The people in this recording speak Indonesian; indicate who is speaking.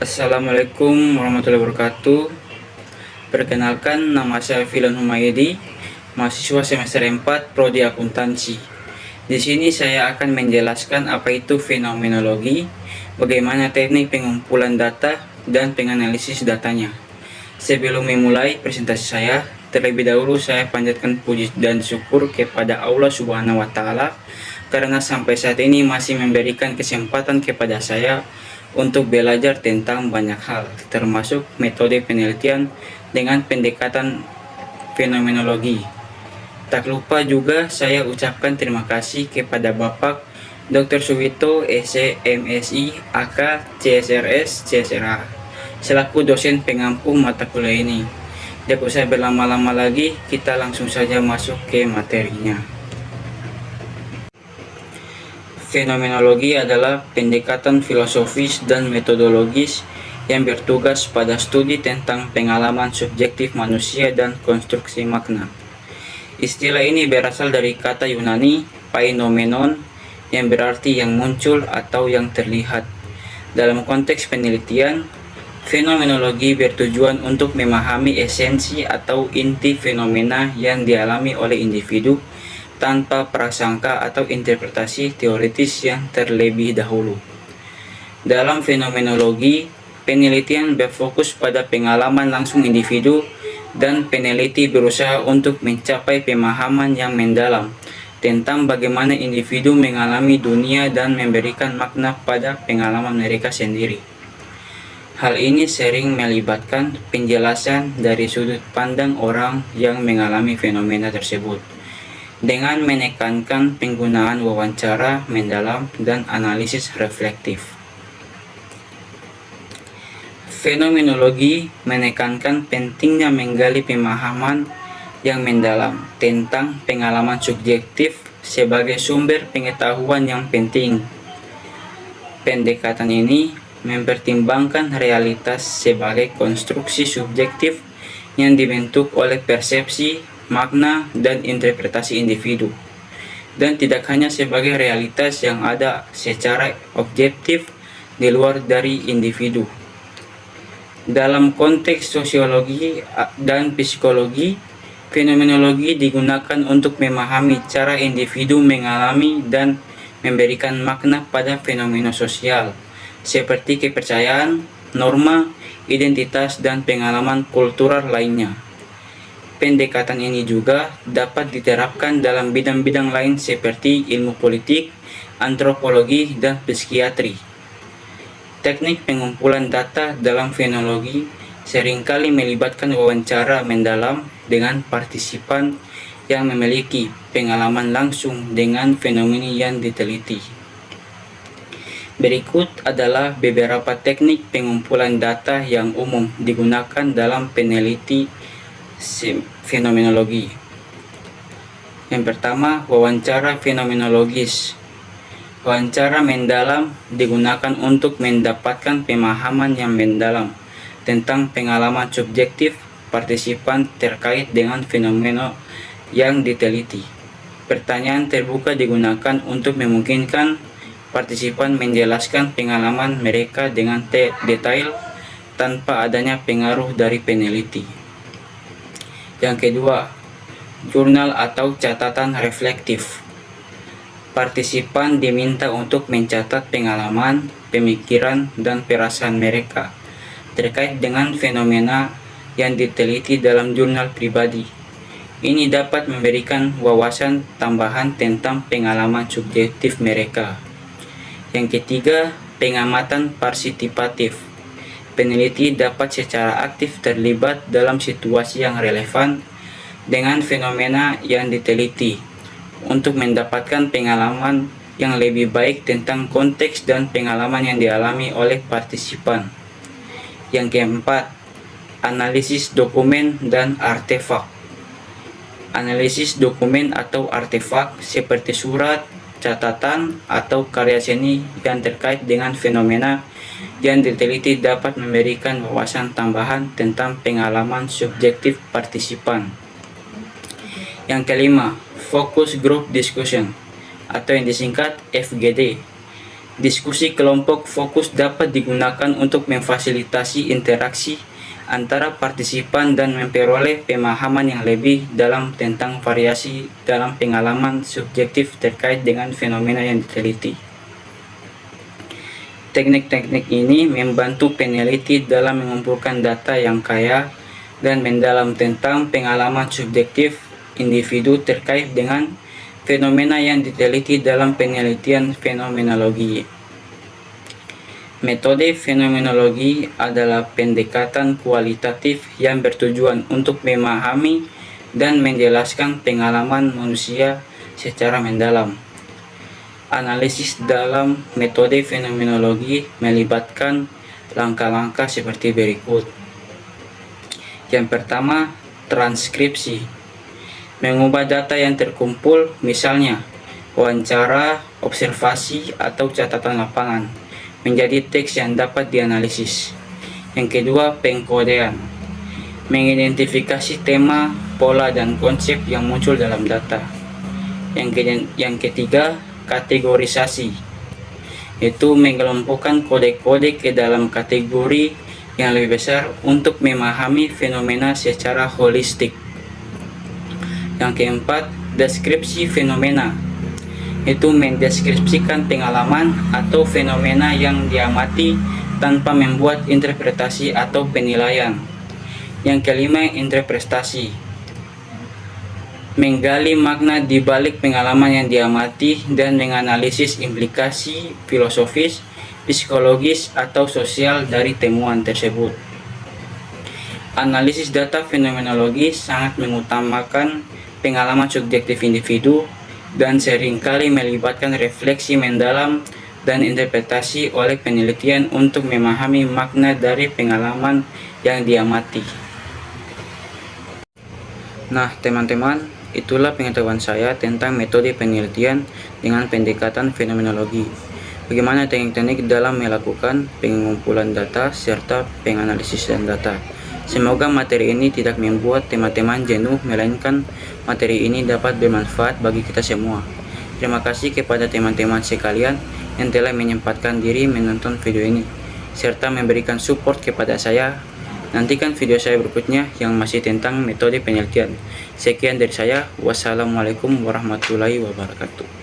Speaker 1: Assalamualaikum warahmatullahi wabarakatuh. Perkenalkan, nama saya Filan Humaydi, mahasiswa semester 4 Prodi Akuntansi. Di sini saya akan menjelaskan apa itu fenomenologi, bagaimana teknik pengumpulan data, dan penganalisis datanya. Sebelum memulai presentasi saya, terlebih dahulu saya panjatkan puji dan syukur kepada Allah Subhanahu wa Ta'ala karena sampai saat ini masih memberikan kesempatan kepada saya untuk belajar tentang banyak hal, termasuk metode penelitian dengan pendekatan fenomenologi. Tak lupa juga saya ucapkan terima kasih kepada Bapak Dr. Suwito SC MSI AK CSRS CSRA selaku dosen pengampu mata kuliah ini. Tidak usah berlama-lama lagi, kita langsung saja masuk ke materinya. Fenomenologi adalah pendekatan filosofis dan metodologis yang bertugas pada studi tentang pengalaman subjektif manusia dan konstruksi makna. Istilah ini berasal dari kata Yunani painomenon yang berarti yang muncul atau yang terlihat. Dalam konteks penelitian, fenomenologi bertujuan untuk memahami esensi atau inti fenomena yang dialami oleh individu tanpa prasangka atau interpretasi teoritis yang terlebih dahulu. Dalam fenomenologi, penelitian berfokus pada pengalaman langsung individu dan peneliti berusaha untuk mencapai pemahaman yang mendalam tentang bagaimana individu mengalami dunia dan memberikan makna pada pengalaman mereka sendiri. Hal ini sering melibatkan penjelasan dari sudut pandang orang yang mengalami fenomena tersebut, dengan menekankan penggunaan wawancara mendalam dan analisis reflektif. Fenomenologi menekankan pentingnya menggali pemahaman yang mendalam tentang pengalaman subjektif sebagai sumber pengetahuan yang penting. Pendekatan ini mempertimbangkan realitas sebagai konstruksi subjektif yang dibentuk oleh persepsi, makna, dan interpretasi individu, dan tidak hanya sebagai realitas yang ada secara objektif di luar dari individu. Dalam konteks sosiologi dan psikologi, fenomenologi digunakan untuk memahami cara individu mengalami dan memberikan makna pada fenomena sosial, seperti kepercayaan, norma, identitas, dan pengalaman kultural lainnya. Pendekatan ini juga dapat diterapkan dalam bidang-bidang lain seperti ilmu politik, antropologi, dan psikiatri. Teknik pengumpulan data dalam fenomenologi seringkali melibatkan wawancara mendalam dengan partisipan yang memiliki pengalaman langsung dengan fenomena yang diteliti. Berikut adalah beberapa teknik pengumpulan data yang umum digunakan dalam peneliti fenomenologi. Yang pertama, wawancara fenomenologis. Wawancara mendalam digunakan untuk mendapatkan pemahaman yang mendalam tentang pengalaman subjektif partisipan terkait dengan fenomena yang diteliti. Pertanyaan terbuka digunakan untuk memungkinkan partisipan menjelaskan pengalaman mereka dengan detail tanpa adanya pengaruh dari peneliti. Yang kedua, jurnal atau catatan reflektif. Partisipan diminta untuk mencatat pengalaman, pemikiran, dan perasaan mereka terkait dengan fenomena yang diteliti dalam jurnal pribadi. Ini dapat memberikan wawasan tambahan tentang pengalaman subjektif mereka. Yang ketiga, pengamatan partisipatif. Peneliti dapat secara aktif terlibat dalam situasi yang relevan dengan fenomena yang diteliti untuk mendapatkan pengalaman yang lebih baik tentang konteks dan pengalaman yang dialami oleh partisipan. Yang keempat, analisis dokumen dan artefak. Analisis dokumen atau artefak seperti surat, catatan, atau karya seni yang terkait dengan fenomena yang diteliti dapat memberikan wawasan tambahan tentang pengalaman subjektif partisipan. Yang kelima, focus group discussion atau yang disingkat FGD. Diskusi kelompok fokus dapat digunakan untuk memfasilitasi interaksi antara partisipan dan memperoleh pemahaman yang lebih dalam tentang variasi dalam pengalaman subjektif terkait dengan fenomena yang diteliti. Teknik-teknik ini membantu peneliti dalam mengumpulkan data yang kaya dan mendalam tentang pengalaman subjektif individu terkait dengan fenomena yang diteliti dalam penelitian fenomenologi. Metode fenomenologi adalah pendekatan kualitatif yang bertujuan untuk memahami dan menjelaskan pengalaman manusia secara mendalam. Analisis dalam metode fenomenologi melibatkan langkah-langkah seperti berikut. Yang pertama, transkripsi. Mengubah data yang terkumpul, misalnya wawancara, observasi, atau catatan lapangan, menjadi teks yang dapat dianalisis. Yang kedua, pengkodean. Mengidentifikasi tema, pola, dan konsep yang muncul dalam data. Yang ketiga, kategorisasi. Itu mengelompokkan kode-kode ke dalam kategori yang lebih besar untuk memahami fenomena secara holistik. Yang keempat, deskripsi fenomena. Itu mendeskripsikan pengalaman atau fenomena yang diamati tanpa membuat interpretasi atau penilaian. Yang kelima, interpretasi. Menggali makna di balik pengalaman yang diamati dan menganalisis implikasi filosofis, psikologis, atau sosial dari temuan tersebut. Analisis data fenomenologi sangat mengutamakan pengalaman subjektif individu dan seringkali melibatkan refleksi mendalam dan interpretasi oleh penelitian untuk memahami makna dari pengalaman yang diamati. Nah, teman-teman, itulah pengetahuan saya tentang metode penelitian dengan pendekatan fenomenologi. Bagaimana teknik-teknik dalam melakukan pengumpulan data serta penganalisis data. Semoga materi ini tidak membuat teman-teman jenuh, melainkan materi ini dapat bermanfaat bagi kita semua. Terima kasih kepada teman-teman sekalian yang telah menyempatkan diri menonton video ini, serta memberikan support kepada saya. Nantikan video saya berikutnya yang masih tentang metode penelitian. Sekian dari saya. Wassalamualaikum warahmatullahi wabarakatuh.